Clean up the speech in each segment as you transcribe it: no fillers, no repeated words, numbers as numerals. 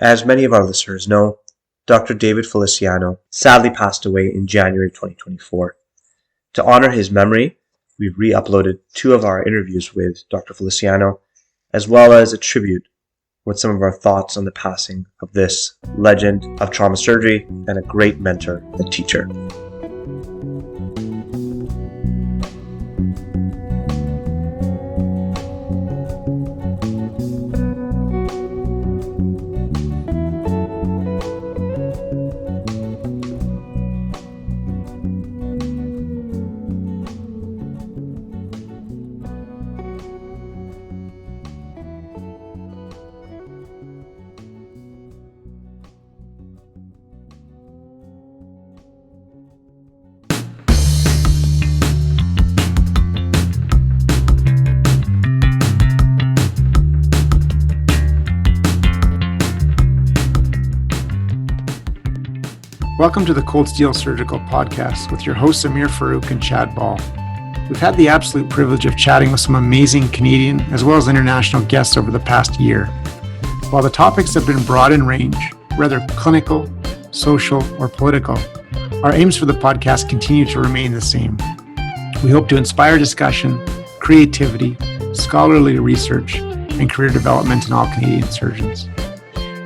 As many of our listeners know, Dr. David Feliciano sadly passed away in January 2024. To honor his memory, we've re-uploaded 2 of our interviews with Dr. Feliciano, as well as a tribute with some of our thoughts on the passing of this legend of trauma surgery and a great mentor and teacher. Welcome to the Cold Steel Surgical Podcast with your hosts Amir Farouk and Chad Ball. We've had the absolute privilege of chatting with some amazing Canadian as well as international guests over the past year. While the topics have been broad in range, whether clinical, social, or political, our aims for the podcast continue to remain the same. We hope to inspire discussion, creativity, scholarly research, and career development in all Canadian surgeons.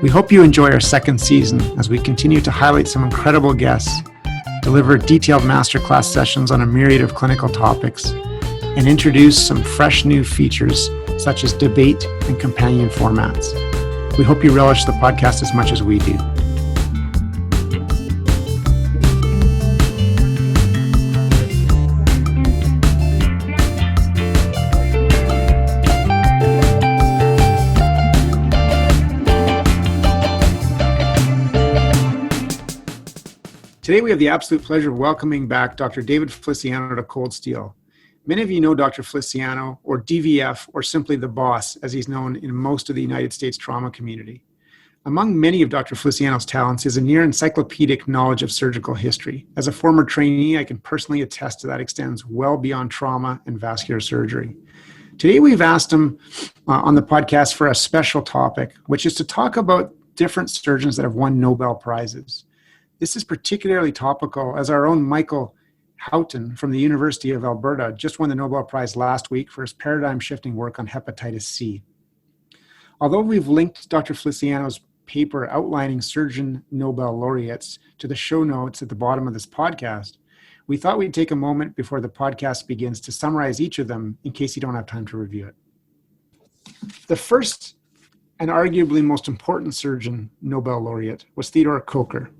We hope you enjoy our second season as we continue to highlight some incredible guests, deliver detailed masterclass sessions on a myriad of clinical topics, and introduce some fresh new features such as debate and companion formats. We hope you relish the podcast as much as we do. Today, we have the absolute pleasure of welcoming back Dr. David Feliciano to Cold Steel. Many of you know Dr. Feliciano, or DVF, or simply the boss, as he's known in most of the United States trauma community. Among many of Dr. Feliciano's talents is a near encyclopedic knowledge of surgical history. As a former trainee, I can personally attest to that extends well beyond trauma and vascular surgery. Today, we've asked him on the podcast for a special topic, which is to talk about different surgeons that have won Nobel Prizes. This is particularly topical as our own Michael Houghton from the University of Alberta just won the Nobel Prize last week for his paradigm-shifting work on hepatitis C. Although we've linked Dr. Feliciano's paper outlining surgeon Nobel laureates to the show notes at the bottom of this podcast, we thought we'd take a moment before the podcast begins to summarize each of them in case you don't have time to review it. The first and arguably most important surgeon Nobel laureate was Theodore Kocher.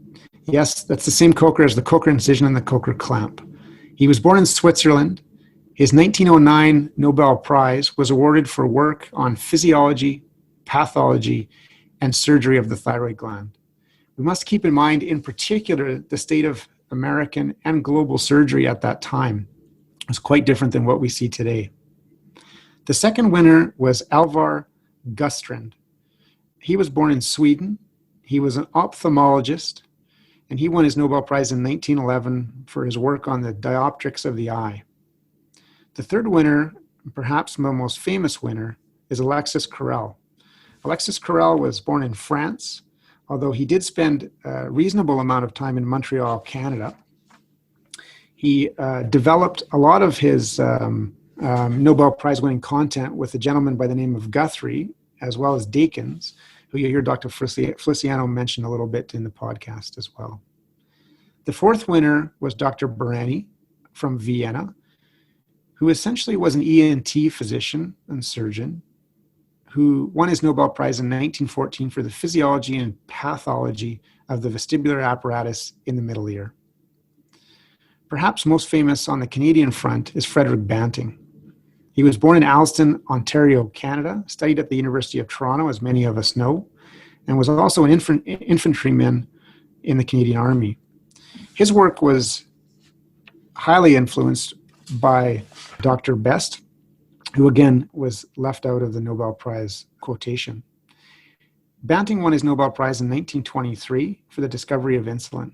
Yes, that's the same Kocher as the Kocher incision and the Kocher clamp. He was born in Switzerland. His 1909 Nobel Prize was awarded for work on physiology, pathology, and surgery of the thyroid gland. We must keep in mind, in particular, the state of American and global surgery at that time was quite different than what we see today. The second winner was Alvar Gustrand. He was born in Sweden. He was an ophthalmologist, and he won his Nobel Prize in 1911 for his work on the dioptrics of the eye. The third winner, perhaps the most famous winner, is Alexis Carrel. Alexis Carrel was born in France, although he did spend a reasonable amount of time in Montreal, Canada. He developed a lot of his Nobel Prize-winning content with a gentleman by the name of Guthrie, as well as Dakins, who you hear Dr. Feliciano mention a little bit in the podcast as well. The fourth winner was Dr. Barani from Vienna, who essentially was an ENT physician and surgeon, who won his Nobel Prize in 1914 for the physiology and pathology of the vestibular apparatus in the middle ear. Perhaps most famous on the Canadian front is Frederick Banting. He was born in Alliston, Ontario, Canada, studied at the University of Toronto, as many of us know, and was also an infantryman in the Canadian Army. His work was highly influenced by Dr. Best, who again was left out of the Nobel Prize quotation. Banting won his Nobel Prize in 1923 for the discovery of insulin.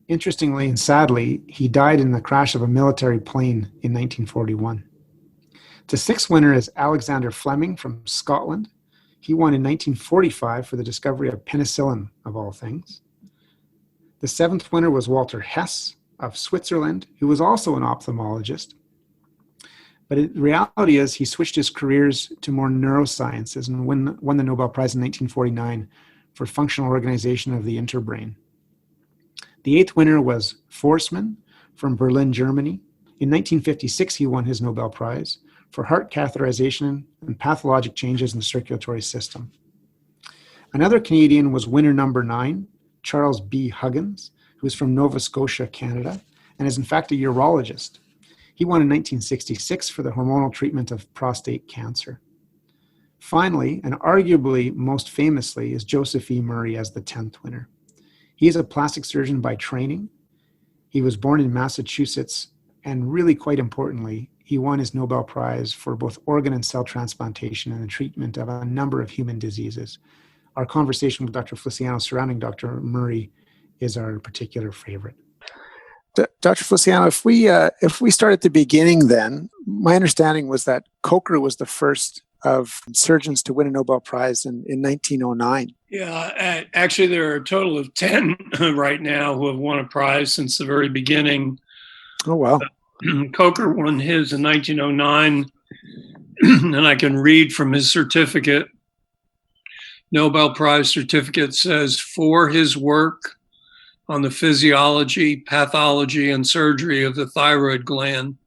Interestingly and sadly, he died in the crash of a military plane in 1941. The sixth winner is Alexander Fleming from Scotland. He won in 1945 for the discovery of penicillin, of all things. The seventh winner was Walter Hess of Switzerland, who was also an ophthalmologist. But the reality is he switched his careers to more neurosciences and won the Nobel Prize in 1949 for functional organization of the interbrain. The eighth winner was Forsman from Berlin, Germany. In 1956, he won his Nobel Prize for heart catheterization and pathologic changes in the circulatory system. Another Canadian was winner number 9, Charles B. Huggins, who is from Nova Scotia, Canada, and is in fact a urologist. He won in 1966 for the hormonal treatment of prostate cancer. Finally, and arguably most famously, is Joseph E. Murray as the 10th winner. He is a plastic surgeon by training. He was born in Massachusetts, and really quite importantly, he won his Nobel Prize for both organ and cell transplantation and the treatment of a number of human diseases. Our conversation with Dr. Feliciano surrounding Dr. Murray is our particular favorite. Dr. Feliciano, if we start at the beginning then, my understanding was that Coker was the first of surgeons to win a Nobel Prize in 1909. Yeah, actually there are a total of 10 right now who have won a prize since the very beginning. Oh, wow. Coker won his in 1909, and I can read from his certificate. Nobel Prize certificate says, for his work on the physiology, pathology, and surgery of the thyroid gland.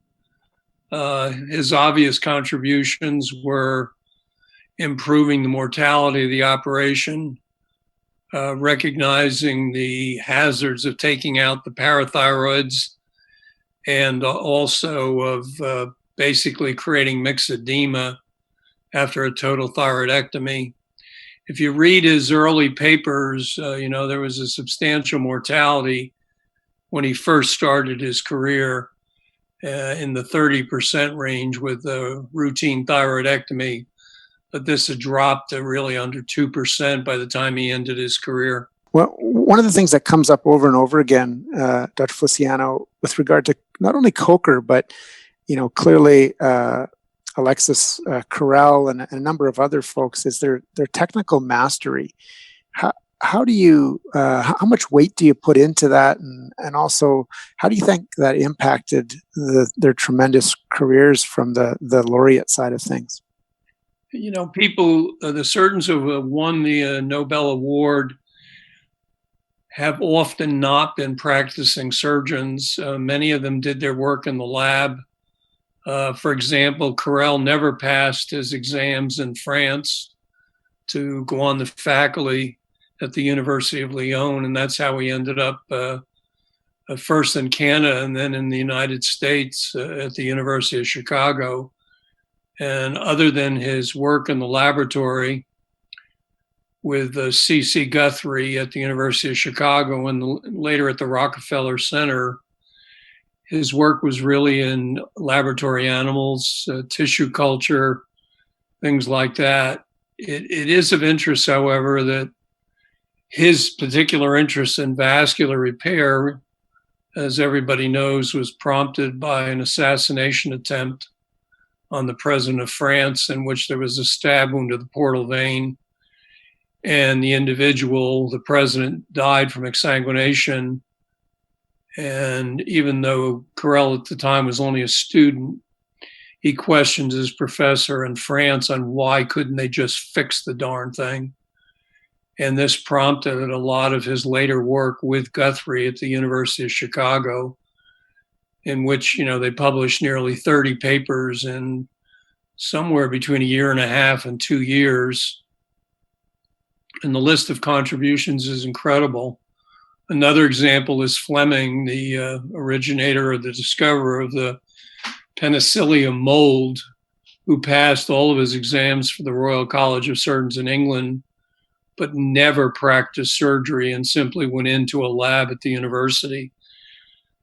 His obvious contributions were improving the mortality of the operation, recognizing the hazards of taking out the parathyroids, and also of basically creating myxedema after a total thyroidectomy. If you read his early papers, there was a substantial mortality when he first started his career in the 30% range with the routine thyroidectomy. But this had dropped to really under 2% by the time he ended his career. Well, one of the things that comes up over and over again, Dr. Feliciano, with regard to not only Coker, but clearly Alexis Carrel and a number of other folks, is their technical mastery. How do you how much weight do you put into that, and also how do you think that impacted their tremendous careers from the laureate side of things? People, the surgeons who have won the Nobel Award have often not been practicing surgeons. Many of them did their work in the lab. For example, Carrel never passed his exams in France to go on the faculty at the University of Lyon, and that's how he ended up first in Canada and then in the United States at the University of Chicago. And other than his work in the laboratory with C.C. Guthrie at the University of Chicago and later at the Rockefeller Center, his work was really in laboratory animals, tissue culture, things like that. It is of interest, however, that his particular interest in vascular repair, as everybody knows, was prompted by an assassination attempt on the president of France, in which there was a stab wound to the portal vein. And the individual, the president, died from exsanguination. And even though Carrel at the time was only a student, he questioned his professor in France on why couldn't they just fix the darn thing. And this prompted a lot of his later work with Guthrie at the University of Chicago, in which, they published nearly 30 papers in somewhere between a year and a half and 2 years. And the list of contributions is incredible. Another example is Fleming, the originator or the discoverer of the penicillium mold, who passed all of his exams for the Royal College of Surgeons in England, but never practiced surgery and simply went into a lab at the university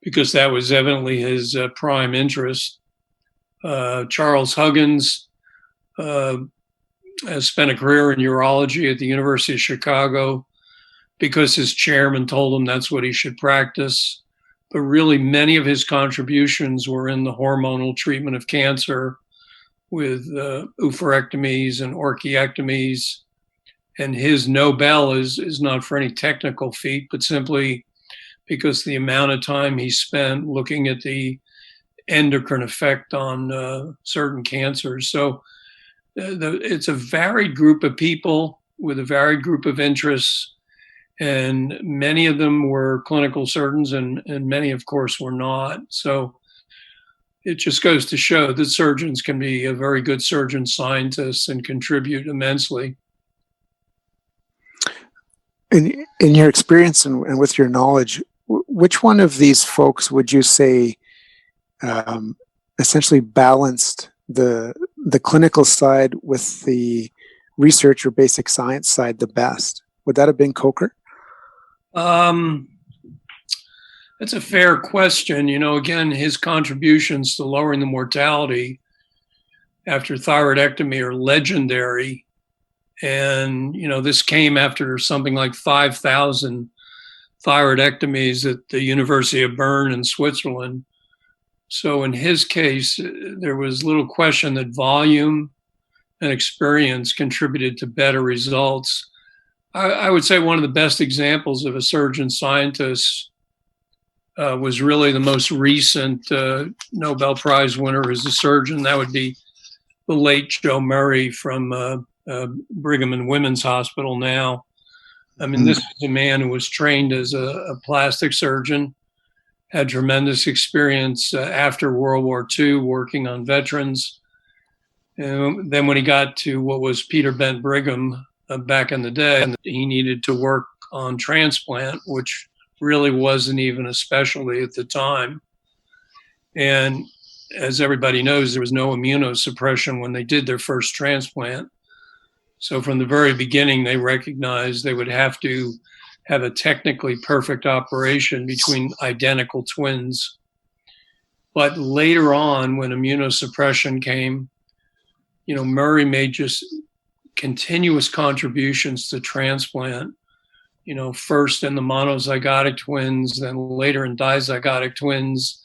because that was evidently his prime interest. Charles Huggins has spent a career in urology at the University of Chicago because his chairman told him that's what he should practice. But really, many of his contributions were in the hormonal treatment of cancer, with oophorectomies and orchiectomies. And his Nobel is not for any technical feat, but simply because the amount of time he spent looking at the endocrine effect on certain cancers. So it's a varied group of people with a varied group of interests, and many of them were clinical surgeons, and many, of course, were not. So it just goes to show that surgeons can be a very good surgeon scientists and contribute immensely. In your experience and with your knowledge, which one of these folks would you say essentially balanced the clinical side with the research or basic science side the best? Would that have been Coker? That's a fair question. Again, his contributions to lowering the mortality after thyroidectomy are legendary. And, this came after something like 5,000 thyroidectomies at the University of Bern in Switzerland. So in his case, there was little question that volume and experience contributed to better results. I would say one of the best examples of a surgeon scientist was really the most recent Nobel Prize winner as a surgeon. That would be the late Joe Murray from Brigham and Women's Hospital now. I mean, this is a man who was trained as a plastic surgeon, had tremendous experience after World War II working on veterans. And then when he got to what was Peter Bent Brigham back in the day, he needed to work on transplant, which really wasn't even a specialty at the time. And as everybody knows, there was no immunosuppression when they did their first transplant. So from the very beginning, they recognized they would have to have a technically perfect operation between identical twins. But later on, when immunosuppression came, Murray made just continuous contributions to transplant, first in the monozygotic twins, then later in dizygotic twins,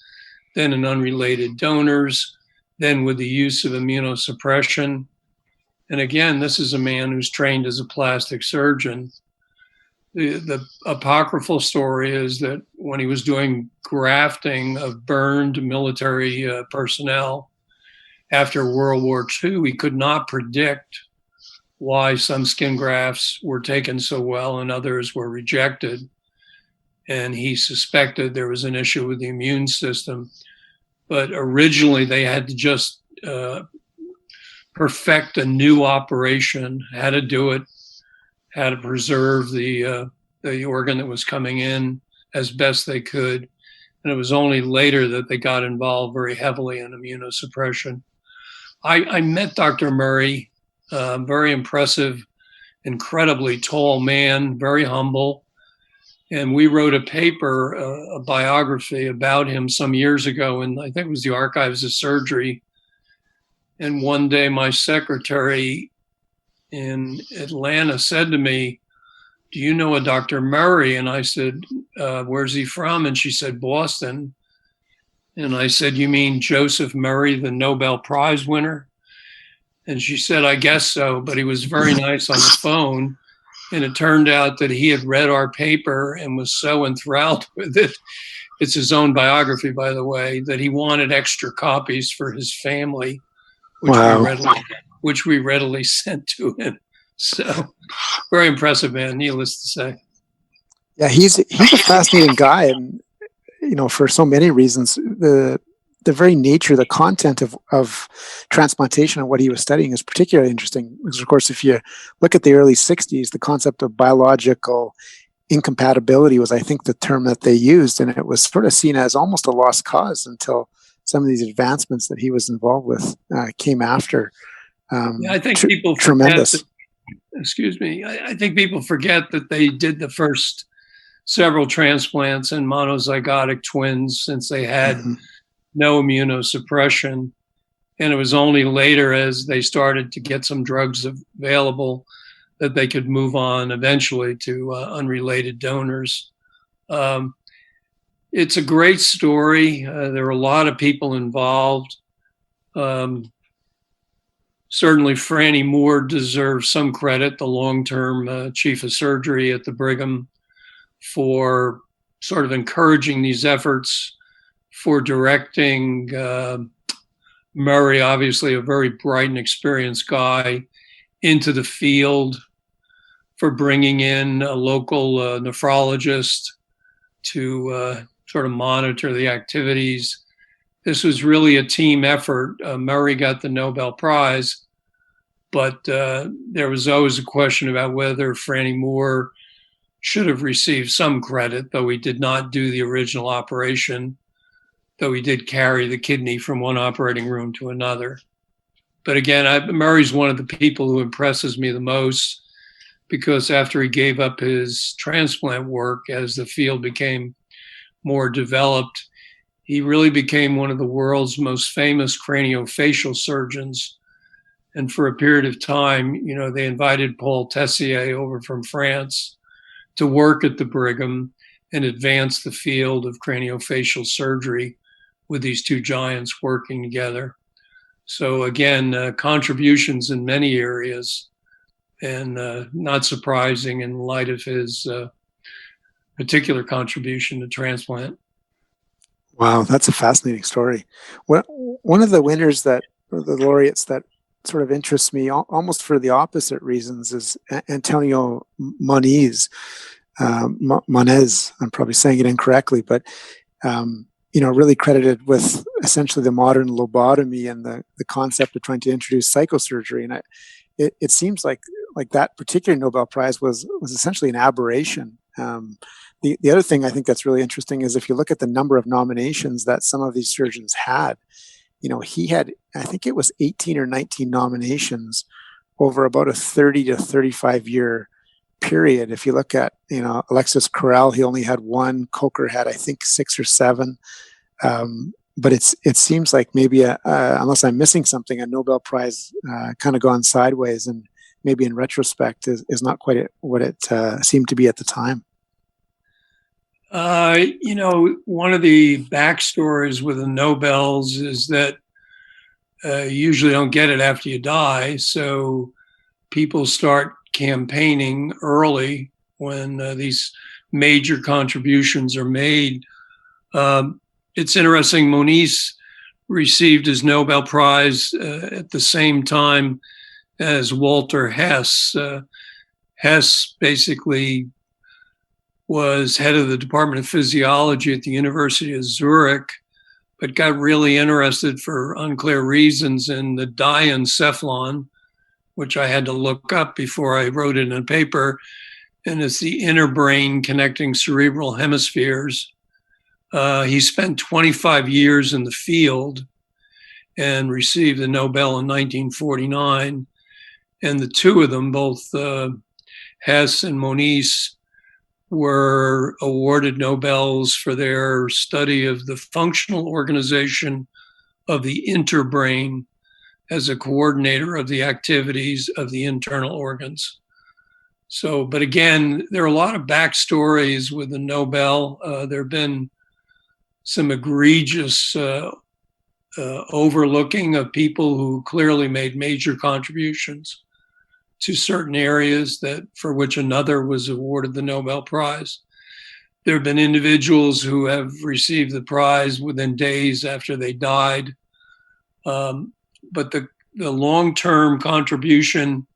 then in unrelated donors, then with the use of immunosuppression. And again, this is a man who's trained as a plastic surgeon. The apocryphal story is that when he was doing grafting of burned military personnel after World War II, he could not predict why some skin grafts were taken so well and others were rejected. And he suspected there was an issue with the immune system. But originally they had to just perfect a new operation, how to do it, how to preserve the organ that was coming in as best they could. And it was only later that they got involved very heavily in immunosuppression. I met Dr. Murray, very impressive, incredibly tall man, very humble. And we wrote a paper, a biography about him some years ago, and I think it was the Archives of Surgery. And one day my secretary in Atlanta said to me, "Do you know a Dr. Murray?" And I said, "Where's he from?" And she said, "Boston." And I said, "You mean Joseph Murray, the Nobel Prize winner?" And she said, "I guess so," but he was very nice on the phone. And it turned out that he had read our paper and was so enthralled with it. It's his own biography, by the way, that he wanted extra copies for his family, which we readily sent to him. So very impressive man, needless to say. Yeah, he's a fascinating guy, and for so many reasons. The very nature, the content of transplantation and what he was studying is particularly interesting. Because, of course, if you look at the early 60s, the concept of biological incompatibility was, I think, the term that they used, and it was sort of seen as almost a lost cause until some of these advancements that he was involved with came after. I think people tremendous. I think people forget that they did the first several transplants in monozygotic twins since they had no immunosuppression. And it was only later, as they started to get some drugs available, that they could move on eventually to unrelated donors. It's a great story. There are a lot of people involved. Certainly, Franny Moore deserves some credit, the long-term chief of surgery at the Brigham, for sort of encouraging these efforts, for directing Murray, obviously a very bright and experienced guy, into the field, for bringing in a local nephrologist to sort of monitor the activities. This was really a team effort. Murray got the Nobel Prize, but there was always a question about whether Franny Moore should have received some credit, though he did not do the original operation, though he did carry the kidney from one operating room to another. But again, Murray's one of the people who impresses me the most, because after he gave up his transplant work, as the field became more developed, he really became one of the world's most famous craniofacial surgeons. And for a period of time, they invited Paul Tessier over from France to work at the Brigham and advance the field of craniofacial surgery with these two giants working together. So again, contributions in many areas, and not surprising in light of his particular contribution to transplant. Wow, that's a fascinating story. One of the winners the laureates that sort of interests me almost for the opposite reasons is Antonio Moniz. Monez, I'm probably saying it incorrectly, but really credited with essentially the modern lobotomy and the concept of trying to introduce psychosurgery. And it seems like that particular Nobel Prize was essentially an aberration. The other thing I think that's really interesting is if you look at the number of nominations that some of these surgeons had, he had, I think it was 18 or 19 nominations over about a 30 to 35 year period. If you look at, Alexis Carrel, he only had one. Coker had, I think, 6 or 7. But it seems like maybe, unless I'm missing something, a Nobel Prize kind of gone sideways, and maybe in retrospect is not quite what it seemed to be at the time. One of the backstories with the Nobels is that you usually don't get it after you die. So people start campaigning early when these major contributions are made. It's interesting, Moniz received his Nobel Prize at the same time as Walter Hess. Hess basically was head of the Department of Physiology at the University of Zurich, but got really interested for unclear reasons in the diencephalon, which I had to look up before I wrote it in a paper. And it's the inner brain connecting cerebral hemispheres. He spent 25 years in the field and received the Nobel in 1949. And the two of them, both Hess and Moniz, were awarded Nobels for their study of the functional organization of the interbrain as a coordinator of the activities of the internal organs. So, but again, there are a lot of backstories with the Nobel. There have been some egregious overlooking of people who clearly made major contributions to certain areas that for which another was awarded the Nobel Prize. There have been individuals who have received the prize within days after they died. But the long-term contribution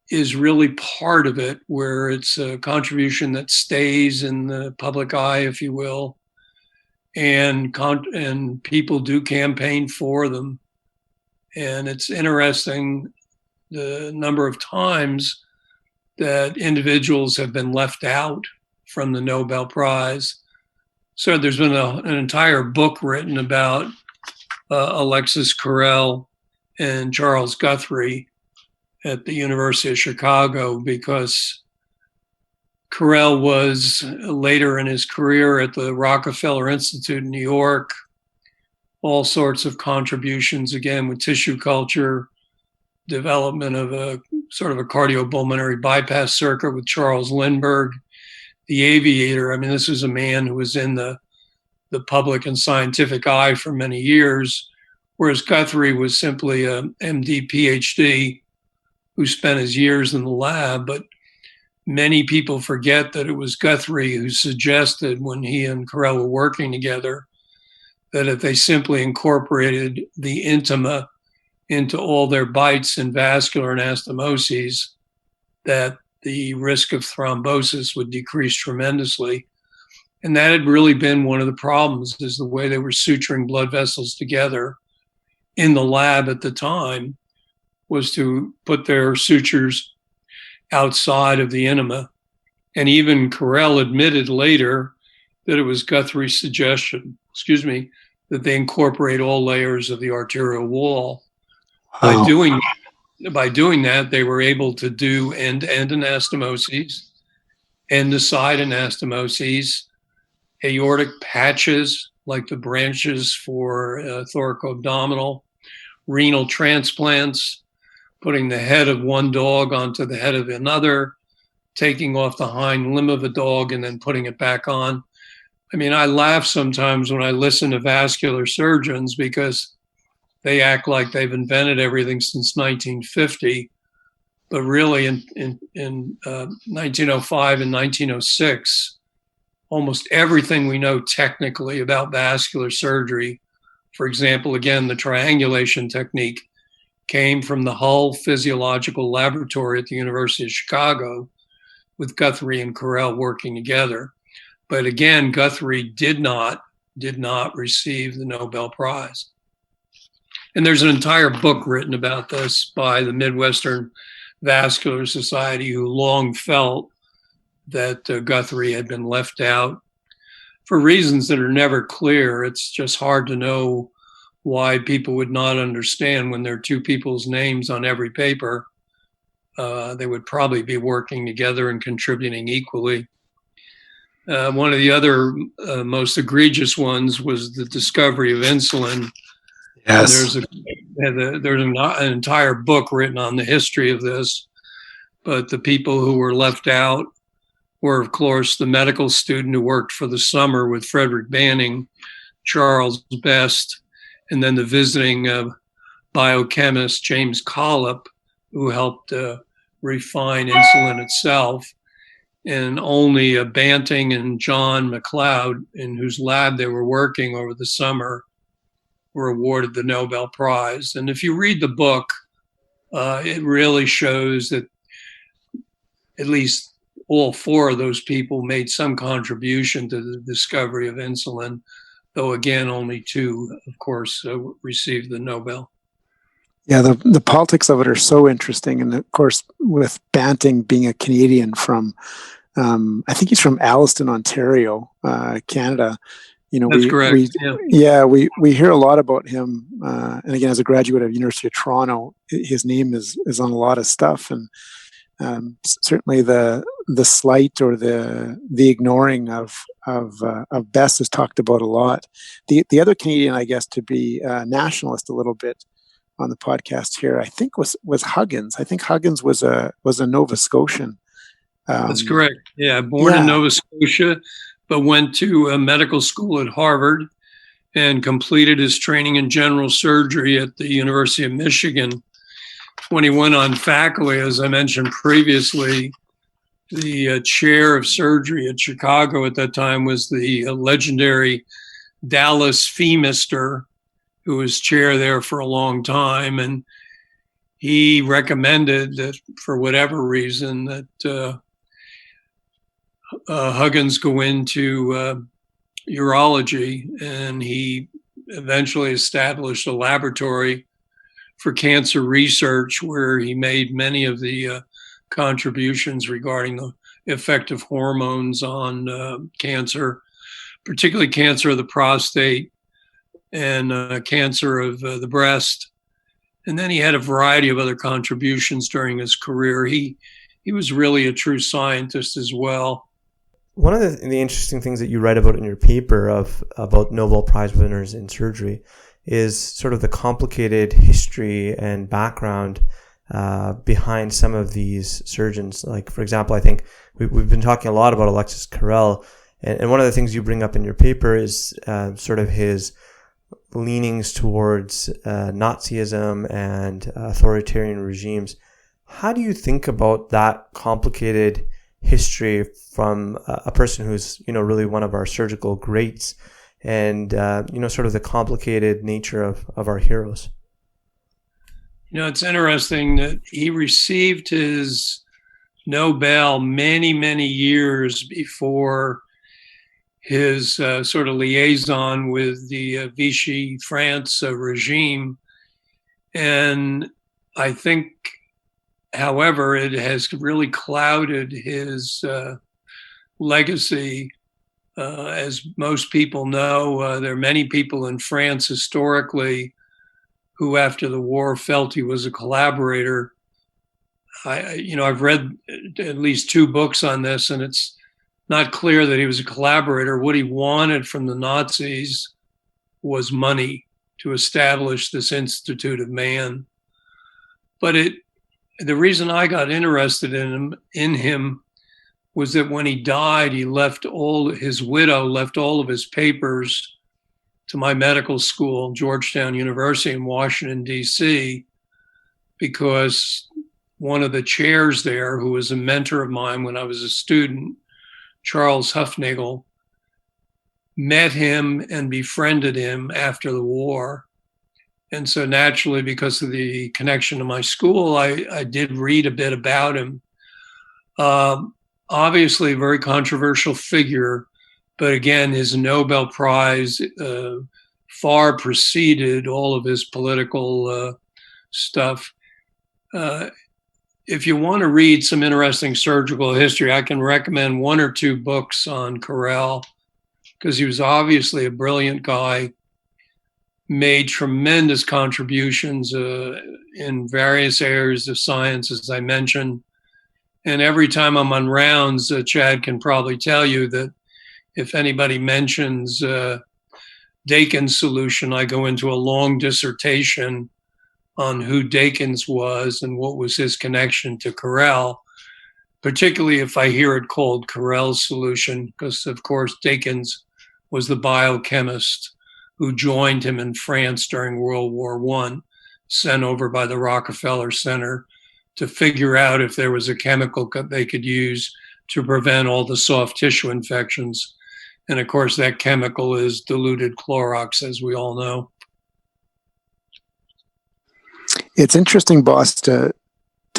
is really part of it, where it's a contribution that stays in the public eye, if you will, and people do campaign for them. And it's interesting the number of times that individuals have been left out from the Nobel Prize. So there's been an entire book written about Alexis Carrel and Charles Guthrie at the University of Chicago, because Carrel was later in his career at the Rockefeller Institute in New York, all sorts of contributions, again, with tissue culture, development of a sort of a cardiopulmonary bypass circuit with Charles Lindbergh, the aviator. I mean, this was a man who was in the public and scientific eye for many years, whereas Guthrie was simply a MD, PhD who spent his years in the lab. But many people forget that it was Guthrie who suggested, when he and Carrel were working together, that if they simply incorporated the intima into all their bites in vascular anastomoses, that the risk of thrombosis would decrease tremendously. And that had really been one of the problems, is the way they were suturing blood vessels together in the lab at the time was to put their sutures outside of the enema. And even Carrel admitted later that it was Guthrie's suggestion, that they incorporate all layers of the arterial wall. Wow. By doing that, they were able to do end-to-end anastomoses, end-to-side anastomoses, aortic patches like the branches for thoracoabdominal, renal transplants, putting the head of one dog onto the head of another, taking off the hind limb of a dog and then putting it back on. I mean, I laugh sometimes when I listen to vascular surgeons because they act like they've invented everything since 1950. But really, in 1905 and 1906, almost everything we know technically about vascular surgery, for example, again, the triangulation technique, came from the Hull Physiological Laboratory at the University of Chicago with Guthrie and Carrel working together. But again, Guthrie did not receive the Nobel Prize. And there's an entire book written about this by the Midwestern Vascular Society, who long felt that Guthrie had been left out for reasons that are never clear. It's just hard to know why people would not understand when there are two people's names on every paper. They would probably be working together and contributing equally. One of the other most egregious ones was the discovery of insulin. Yes. And there's an entire book written on the history of this, but the people who were left out were, of course, the medical student who worked for the summer with Frederick Banning, Charles Best, and then the visiting biochemist James Collip, who helped refine insulin itself. And only Banting and John McLeod, in whose lab they were working over the summer, were awarded the Nobel Prize. And if you read the book, it really shows that at least all four of those people made some contribution to the discovery of insulin, though again, only two, of course, received the Nobel. Yeah, the politics of it are so interesting. And of course, with Banting being a Canadian from, I think he's from Alliston, Ontario, Canada. You know, that's correct. We hear a lot about him. And again, as a graduate of University of Toronto, his name is on a lot of stuff. And certainly the slight or the ignoring of Best is talked about a lot. The other Canadian, I guess, to be nationalist a little bit on the podcast here, I think was Huggins. I think Huggins was a Nova Scotian. That's correct. Yeah, born in Nova Scotia, but went to medical school at Harvard and completed his training in general surgery at the University of Michigan. When he went on faculty, as I mentioned previously, the chair of surgery at Chicago at that time was the legendary Dallas Feemister, who was chair there for a long time. And he recommended that, for whatever reason, that Huggins go into urology, and he eventually established a laboratory for cancer research where he made many of the contributions regarding the effect of hormones on cancer, particularly cancer of the prostate and cancer of the breast. And then he had a variety of other contributions during his career. He was really a true scientist as well. One of the interesting things that you write about in your paper about Nobel Prize winners in surgery is sort of the complicated history and background behind some of these surgeons. Like, for example, I think we've been talking a lot about Alexis Carrel, and one of the things you bring up in your paper is sort of his leanings towards Nazism and authoritarian regimes. How do you think about that complicated history from a person who's, really one of our surgical greats and, sort of the complicated nature of our heroes? It's interesting that he received his Nobel many, many years before his sort of liaison with the Vichy France regime. And I think, however, it has really clouded his legacy. As most people know, there are many people in France historically who, after the war, felt he was a collaborator. I've read at least 2 books on this, and it's not clear that he was a collaborator. What he wanted from the Nazis was money to establish this Institute of Man. But the reason I got interested in him was that when he died, his widow left all of his papers to my medical school, Georgetown University in Washington, D.C., because one of the chairs there, who was a mentor of mine when I was a student, Charles Huffnagel, met him and befriended him after the war. And so naturally, because of the connection to my school, I did read a bit about him. Obviously, a very controversial figure, but again, his Nobel Prize far preceded all of his political stuff. If you want to read some interesting surgical history, I can recommend 1 or 2 books on Carrel, because he was obviously a brilliant guy, made tremendous contributions in various areas of science, as I mentioned. And every time I'm on rounds, Chad can probably tell you that if anybody mentions Dakin's solution, I go into a long dissertation on who Dakin's was and what was his connection to Carrel, particularly if I hear it called Carrel's solution, because, of course, Dakin's was the biochemist who joined him in France during World War I, sent over by the Rockefeller Center to figure out if there was a chemical they could use to prevent all the soft tissue infections. And of course, that chemical is diluted Clorox, as we all know. It's interesting, boss, to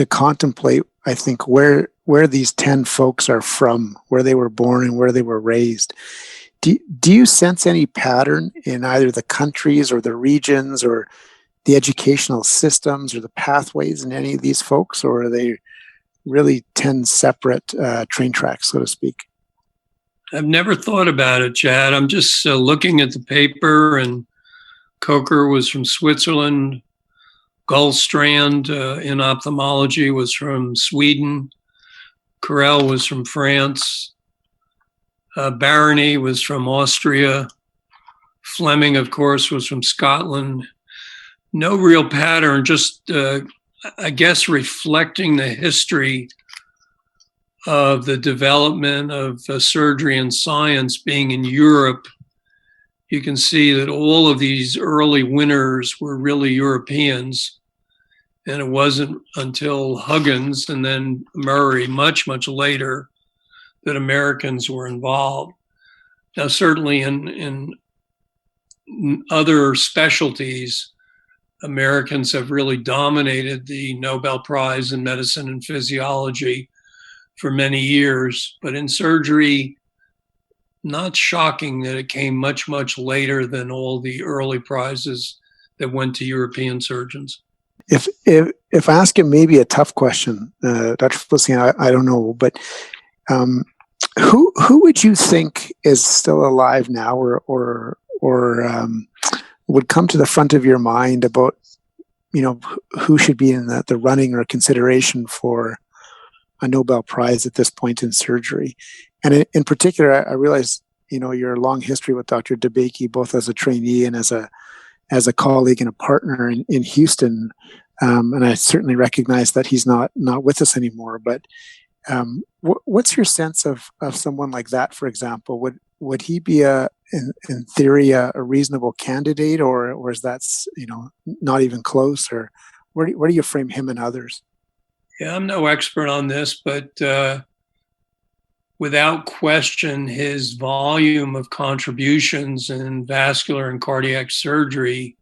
contemplate, I think, where these 10 folks are from, where they were born and where they were raised. Do you sense any pattern in either the countries or the regions or the educational systems or the pathways in any of these folks, or are they really 10 separate train tracks, so to speak? I've never thought about it, Chad. I'm just looking at the paper, and Coker was from Switzerland. Gullstrand in ophthalmology was from Sweden. Carrel was from France. Barony was from Austria. Fleming, of course, was from Scotland. No real pattern, just, I guess, reflecting the history of the development of surgery and science being in Europe. You can see that all of these early winners were really Europeans. And it wasn't until Huggins and then Murray, much, much later, that Americans were involved. Now, certainly in other specialties, Americans have really dominated the Nobel Prize in medicine and physiology for many years. But in surgery, not shocking that it came much, much later than all the early prizes that went to European surgeons. If I ask him maybe a tough question, Dr. Feliciano, I don't know, but who would you think is still alive now, or would come to the front of your mind about, who should be in the running or consideration for a Nobel Prize at this point in surgery? And in particular, I realize, your long history with Dr. DeBakey, both as a trainee and as a colleague and a partner in Houston. And I certainly recognize that he's not with us anymore. But what's your sense of someone like that, for example? would he be in theory a reasonable candidate, or is that not even close? Or where do you frame him and others? Yeah, I'm no expert on this, but without question, his volume of contributions in vascular and cardiac surgery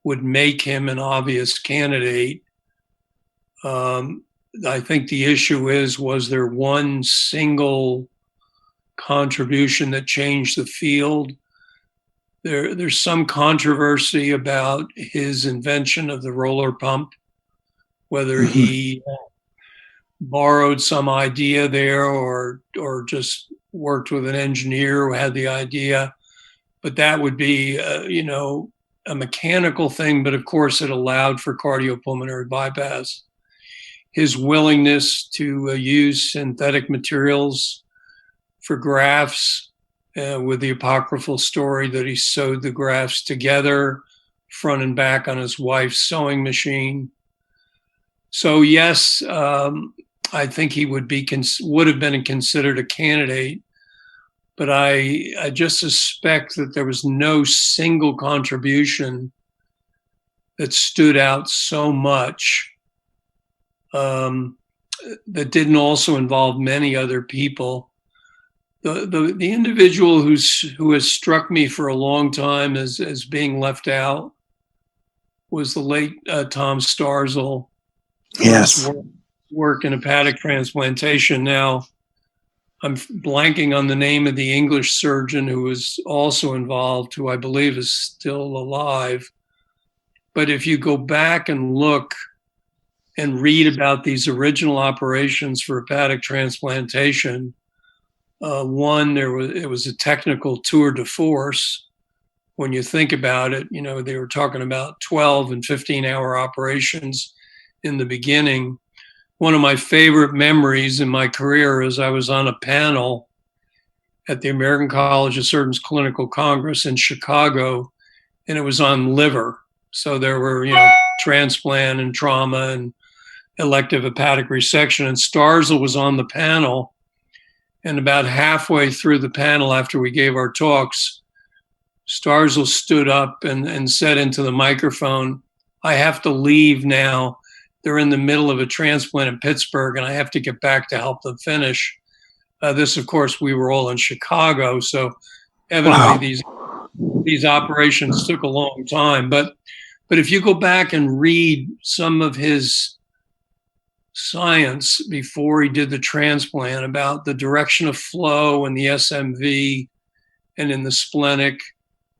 would make him an obvious candidate. I think the issue was there one single contribution that changed the field? There's some controversy about his invention of the roller pump, whether he borrowed some idea there or just worked with an engineer who had the idea. But that would be, a mechanical thing, but of course it allowed for cardiopulmonary bypass. His willingness to use synthetic materials for grafts, with the apocryphal story that he sewed the grafts together front and back on his wife's sewing machine. So yes, I think he would have been considered a candidate, but I just suspect that there was no single contribution that stood out so much, that didn't also involve many other people. The individual who has struck me for a long time as being left out was the late Tom Starzl. Yes. Work in hepatic transplantation. Now, I'm blanking on the name of the English surgeon who was also involved, who I believe is still alive. But if you go back and look and read about these original operations for hepatic transplantation, it was a technical tour de force. When you think about it, they were talking about 12 and 15-hour operations in the beginning. One of my favorite memories in my career is I was on a panel at the American College of Surgeons Clinical Congress in Chicago, and it was on liver. So there were, transplant and trauma and elective hepatic resection, and Starzl was on the panel. And about halfway through the panel, after we gave our talks, Starzl stood up and said into the microphone, "I have to leave now. They're in the middle of a transplant in Pittsburgh, and I have to get back to help them finish." This, of course, we were all in Chicago, so evidently these operations took a long time. But if you go back and read some of his science before he did the transplant about the direction of flow in the SMV and in the splenic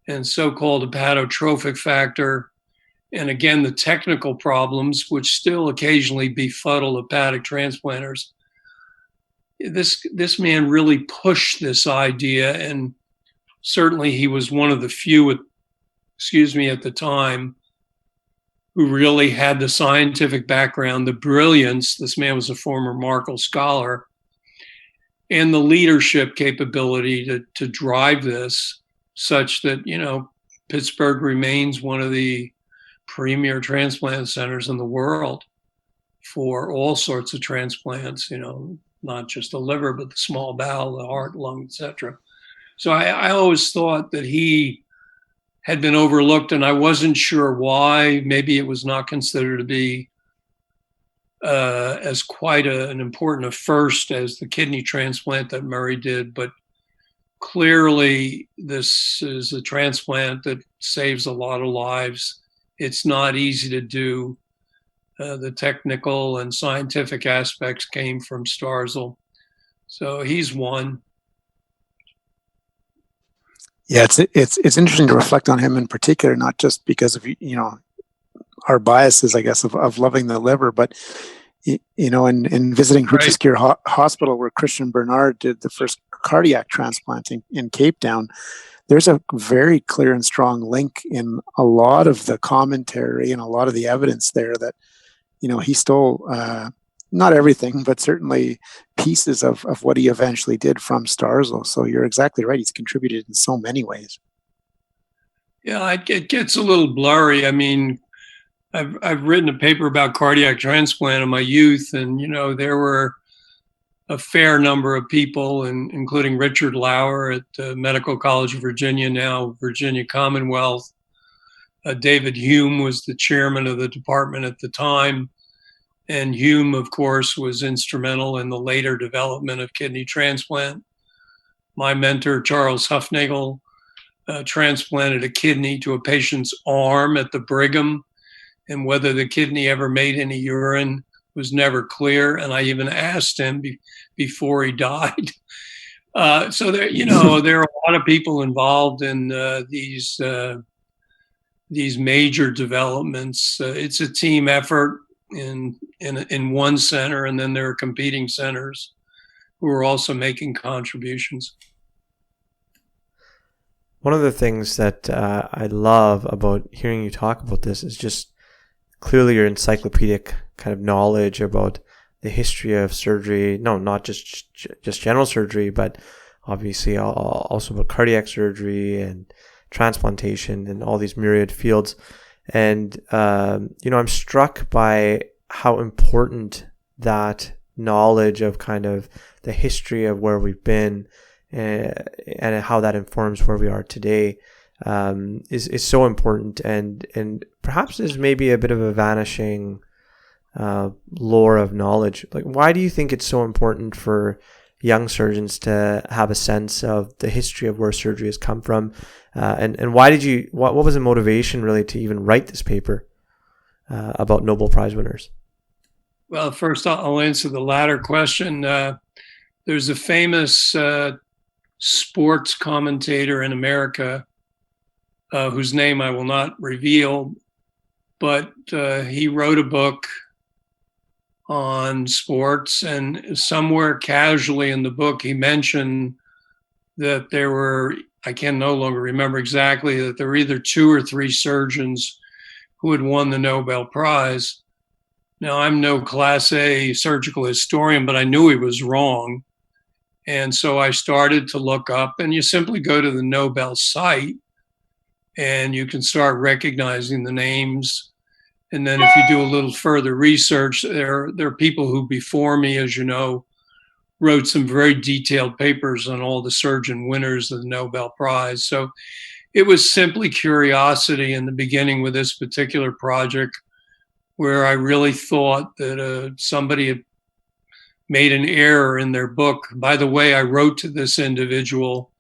and so-called hepatotrophic factor, and again, the technical problems, which still occasionally befuddle hepatic transplanters, this man really pushed this idea, and certainly he was one of the few, at the time, who really had the scientific background, the brilliance. This man was a former Markle scholar, and the leadership capability to drive this such that, Pittsburgh remains one of the premier transplant centers in the world for all sorts of transplants, not just the liver, but the small bowel, the heart, lung, etc. So I always thought that he had been overlooked, and I wasn't sure why. Maybe it was not considered to be as quite an important a first as the kidney transplant that Murray did, but clearly this is a transplant that saves a lot of lives. It's not easy to do. The technical and scientific aspects came from Starzl. So he's one. Yeah, it's interesting to reflect on him in particular, not just because of our biases, I guess, of loving the liver, but in visiting Hoogsekeer Hospital, where Christian Bernard did the first cardiac transplanting in Cape Town, there's a very clear and strong link in a lot of the commentary and a lot of the evidence there that he stole not everything, but certainly pieces of what he eventually did from Starzl. So you're exactly right. He's contributed in so many ways. Yeah, it gets a little blurry. I mean, I've written a paper about cardiac transplant in my youth, and there were a fair number of people, including Richard Lauer at the Medical College of Virginia, now Virginia Commonwealth. David Hume was the chairman of the department at the time. And Hume, of course, was instrumental in the later development of kidney transplant. My mentor, Charles Huffnagel, transplanted a kidney to a patient's arm at the Brigham, and whether the kidney ever made any urine was never clear. And I even asked him before he died. So there, there are a lot of people involved in these major developments. It's a team effort in one center, and then there are competing centers who are also making contributions. One of the things that I love about hearing you talk about this is just clearly your encyclopedic kind of knowledge about the history of surgery. No, not just general surgery, but obviously also about cardiac surgery and transplantation and all these myriad fields. And, I'm struck by how important that knowledge of kind of the history of where we've been and how that informs where we are today is so important, and perhaps there's maybe a bit of a vanishing lore of knowledge. Like, why do you think it's so important for young surgeons to have a sense of the history of where surgery has come from, and why did you? What was the motivation really to even write this paper about Nobel Prize winners? Well, first I'll answer the latter question. There's a famous sports commentator in America whose name I will not reveal, but he wrote a book on sports, and somewhere casually in the book he mentioned that there were, I can no longer remember exactly, that there were either 2 or 3 surgeons who had won the Nobel Prize. Now, I'm no Class A surgical historian, but I knew he was wrong. And so I started to look up, and you simply go to the Nobel site and you can start recognizing the names. And then if you do a little further research, there are people who before me, as you know, wrote some very detailed papers on all the surgeon winners of the Nobel Prize. So it was simply curiosity in the beginning with this particular project, where I really thought that somebody had made an error in their book. By the way, I wrote to this individual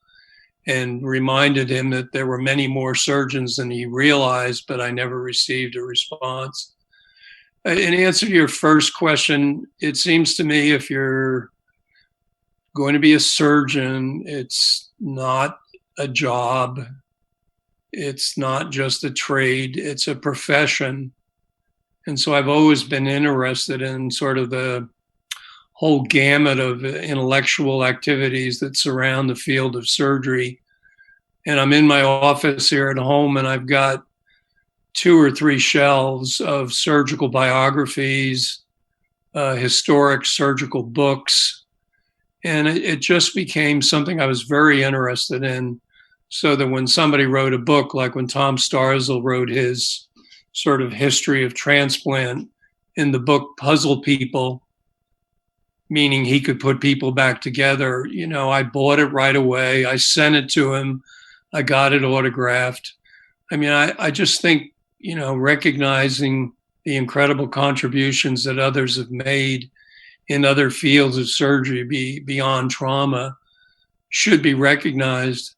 and reminded him that there were many more surgeons than he realized, but I never received a response. In answer to your first question, it seems to me if you're going to be a surgeon, it's not a job. It's not just a trade, it's a profession. And so I've always been interested in sort of the whole gamut of intellectual activities that surround the field of surgery. And I'm in my office here at home, and I've got 2 or 3 shelves of surgical biographies, historic surgical books. And it just became something I was very interested in, so that when somebody wrote a book, like when Tom Starzl wrote his sort of history of transplant, in the book puzzle people, meaning he could put people back together, I bought it right away. I sent it to him. I got it autographed. I mean, I just think, recognizing the incredible contributions that others have made in other fields of surgery beyond trauma should be recognized.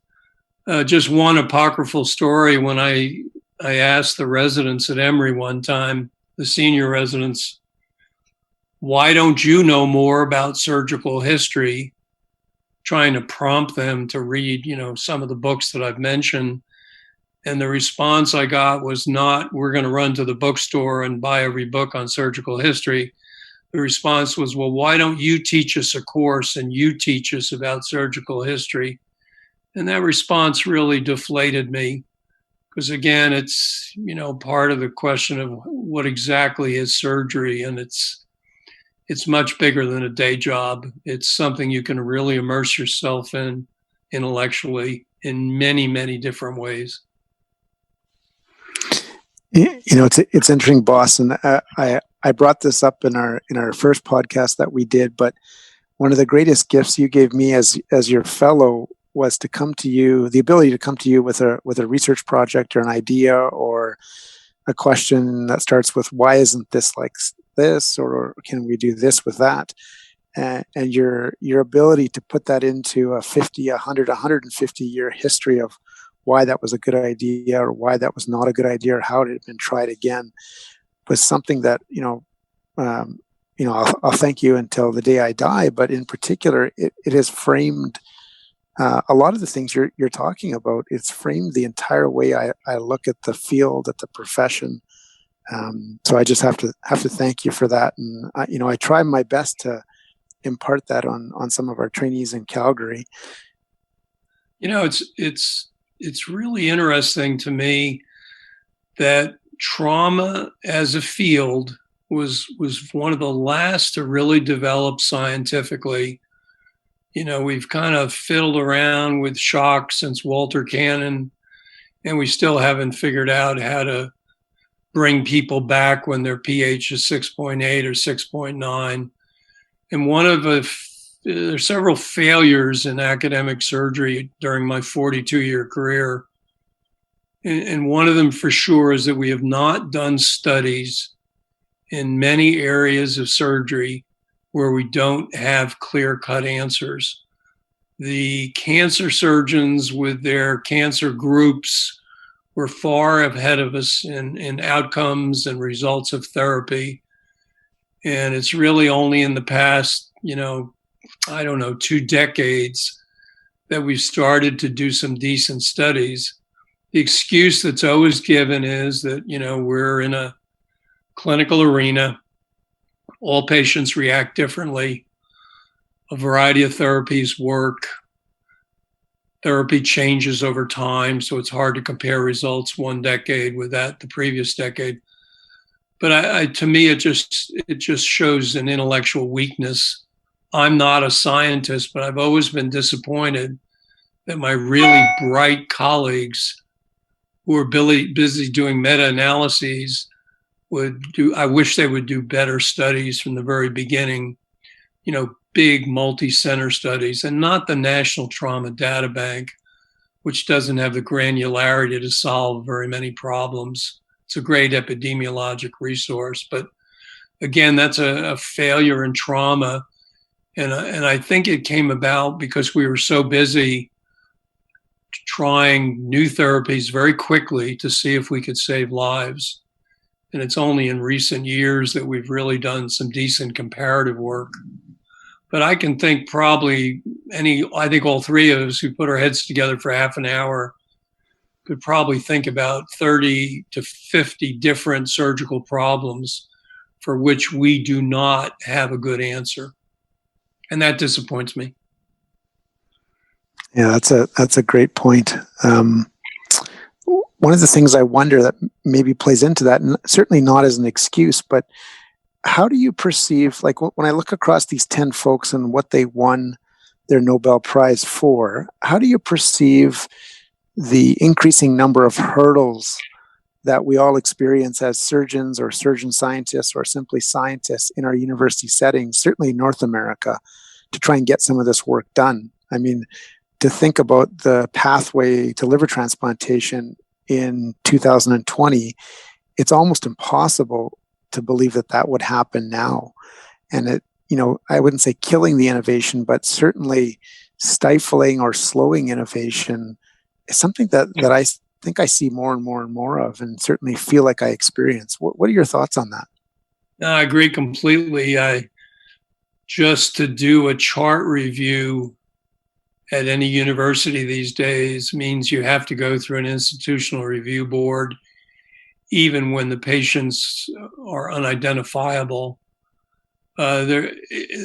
Just one apocryphal story, when I asked the residents at Emory one time, the senior residents, why don't you know more about surgical history? Trying to prompt them to read, some of the books that I've mentioned. And the response I got was not, we're going to run to the bookstore and buy every book on surgical history. The response was, well, why don't you teach us a course and you teach us about surgical history? And that response really deflated me, because again, it's, part of the question of what exactly is surgery. And it's much bigger than a day job. It's something you can really immerse yourself in intellectually in many, many different ways. It's interesting, boss, and I brought this up in our first podcast that we did, but one of the greatest gifts you gave me as your fellow was to come to you, the ability to come to you with a research project or an idea or a question that starts with, why isn't this like this, or can we do this with that? And your ability to put that into a 50, 100, 150 year history of why that was a good idea or why that was not a good idea or how it had been tried again was something that, I'll thank you until the day I die, but in particular, it has framed a lot of the things you're talking about. It's framed the entire way I look at the field, at the profession. So I just have to thank you for that. And I try my best to impart that on some of our trainees in Calgary. It's really interesting to me that trauma as a field was one of the last to really develop scientifically. We've kind of fiddled around with shock since Walter Cannon, and we still haven't figured out how to bring people back when their pH is 6.8 or 6.9. And there's several failures in academic surgery during my 42-year career. And one of them for sure is that we have not done studies in many areas of surgery where we don't have clear-cut answers. The cancer surgeons with their cancer groups were far ahead of us in outcomes and results of therapy. And it's really only in the past, 2 decades that we've started to do some decent studies. The excuse that's always given is that, we're in a clinical arena. All patients react differently. A variety of therapies work. Therapy changes over time, so it's hard to compare results one decade with the previous decade. But to me, it just shows an intellectual weakness. I'm not a scientist, but I've always been disappointed that my really bright colleagues who are busy doing meta-analyses I wish they would do better studies from the very beginning, big multi-center studies, and not the National Trauma Data Bank, which doesn't have the granularity to solve very many problems. It's a great epidemiologic resource, but again, that's a failure in trauma. And I think it came about because we were so busy trying new therapies very quickly to see if we could save lives. And it's only in recent years that we've really done some decent comparative work. But I can think I think all three of us who put our heads together for half an hour could probably think about 30 to 50 different surgical problems for which we do not have a good answer. And that disappoints me. Yeah, that's a great point. One of the things I wonder that maybe plays into that, and certainly not as an excuse, but how do you perceive, like when I look across these 10 folks and what they won their Nobel Prize for, how do you perceive the increasing number of hurdles that we all experience as surgeons or surgeon scientists or simply scientists in our university settings, certainly in North America, to try and get some of this work done? I mean, to think about the pathway to liver transplantation in 2020, it's almost impossible to believe that would happen now. And I wouldn't say killing the innovation, but certainly stifling or slowing innovation is something that I think I see more and more and more of, and certainly feel like I experience. What are your thoughts on that? No, I agree completely. Just to do a chart review at any university these days means you have to go through an institutional review board, even when the patients are unidentifiable. There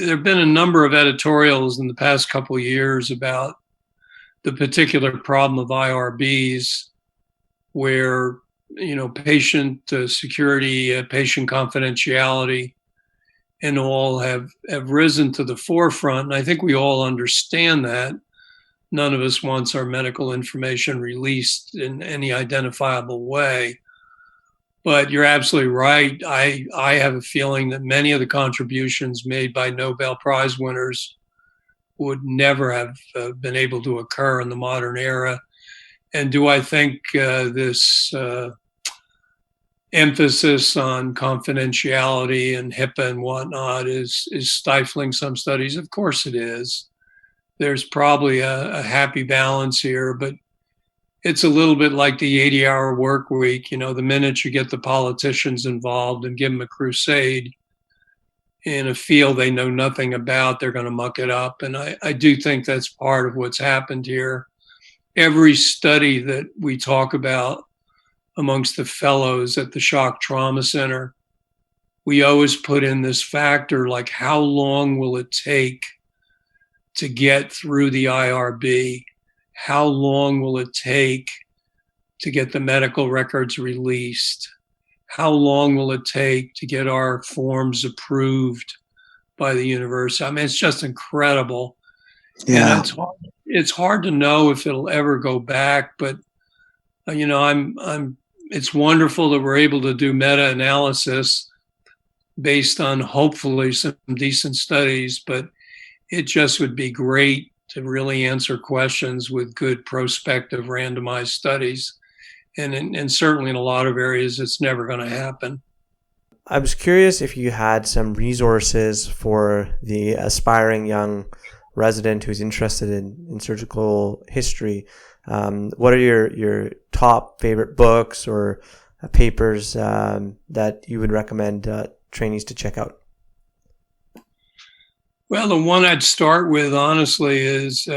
have been a number of editorials in the past couple of years about the particular problem of IRBs, where patient security, patient confidentiality, and all have risen to the forefront. And I think we all understand that. None of us wants our medical information released in any identifiable way. But you're absolutely right. I have a feeling that many of the contributions made by Nobel Prize winners would never have been able to occur in the modern era. And do I think this emphasis on confidentiality and HIPAA and whatnot is stifling some studies? Of course it is. There's probably a happy balance here, but it's a little bit like the 80-hour work week. You know, the minute you get the politicians involved and give them a crusade in a field they know nothing about, they're going to muck it up. And I do think that's part of what's happened here. Every study that we talk about amongst the fellows at the Shock Trauma Center, we always put in this factor, like how long will it take to get through the IRB? How long will it take to get the medical records released? How long will it take to get our forms approved by the university? I mean, it's just incredible. Yeah. And it's hard to know if it'll ever go back, but you know, it's wonderful that we're able to do meta-analysis based on hopefully some decent studies, but it just would be great to really answer questions with good prospective randomized studies. And certainly in a lot of areas, it's never going to happen. I was curious if you had some resources for the aspiring young resident who's interested in surgical history. What are your top favorite books or papers that you would recommend trainees to check out? Well, the one I'd start with, honestly, is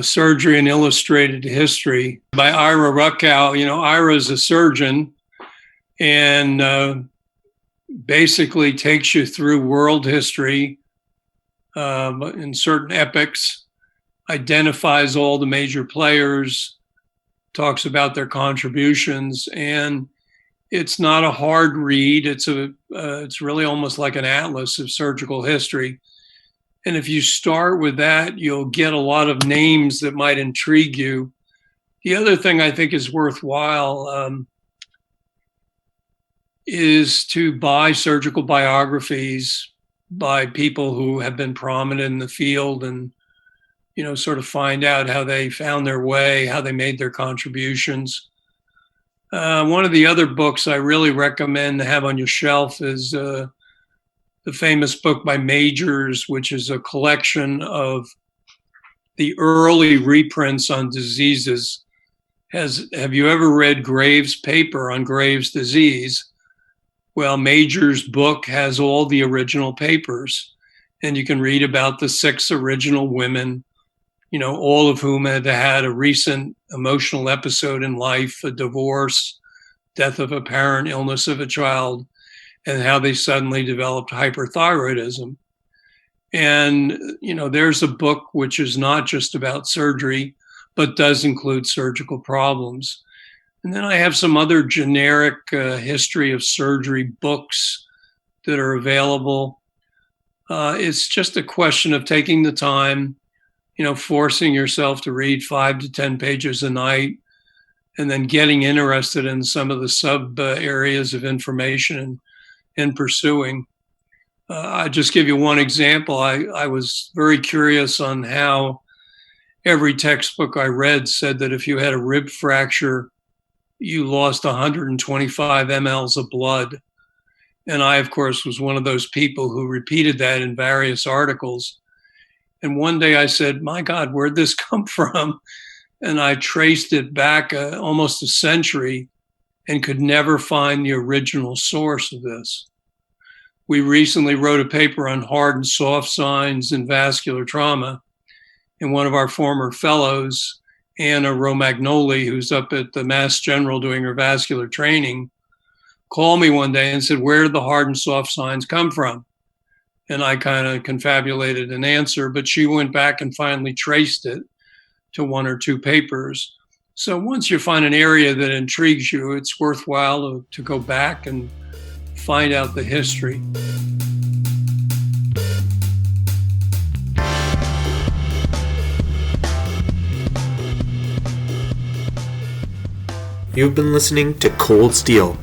Surgery and Illustrated History by Ira Ruckow. You know, Ira's a surgeon and basically takes you through world history in certain epochs, identifies all the major players, talks about their contributions, and it's not a hard read. It's really almost like an atlas of surgical history. And if you start with that, you'll get a lot of names that might intrigue you. The other thing I think is worthwhile is to buy surgical biographies by people who have been prominent in the field and, you know, sort of find out how they found their way, how they made their contributions. One of the other books I really recommend to have on your shelf is the famous book by Majors, which is a collection of the early reprints on diseases. Have you ever read Graves' paper on Graves' disease? Well, Majors' book has all the original papers, and you can read about the 6 original women, you know, all of whom had had a recent emotional episode in life, a divorce, death of a parent, illness of a child, and how they suddenly developed hyperthyroidism. And, you know, there's a book which is not just about surgery, but does include surgical problems. And then I have some other generic history of surgery books that are available. It's just a question of taking the time, you know, forcing yourself to read 5 to 10 pages a night, and then getting interested in some of the sub areas of information and pursuing. I'll just give you one example. I was very curious on how every textbook I read said that if you had a rib fracture, you lost 125 mLs of blood. And I, of course, was one of those people who repeated that in various articles. And one day I said, my God, where'd this come from? And I traced it back almost a century and could never find the original source of this. We recently wrote a paper on hard and soft signs in vascular trauma. And one of our former fellows, Anna Romagnoli, who's up at the Mass General doing her vascular training, called me one day and said, where did the hard and soft signs come from? And I kind of confabulated an answer, but she went back and finally traced it to 1 or 2 papers. So once you find an area that intrigues you, it's worthwhile to go back and find out the history. You've been listening to Cold Steel,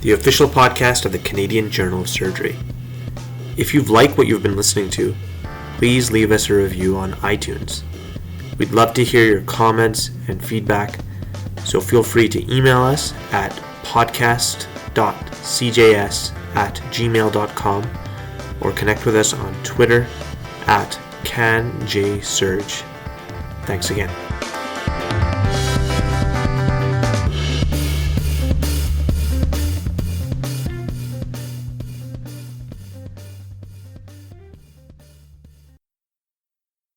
the official podcast of the Canadian Journal of Surgery. If you've liked what you've been listening to, please leave us a review on iTunes. We'd love to hear your comments and feedback, so feel free to email us at podcast.cjs@gmail.com or connect with us on Twitter @CanJSurge. Thanks again.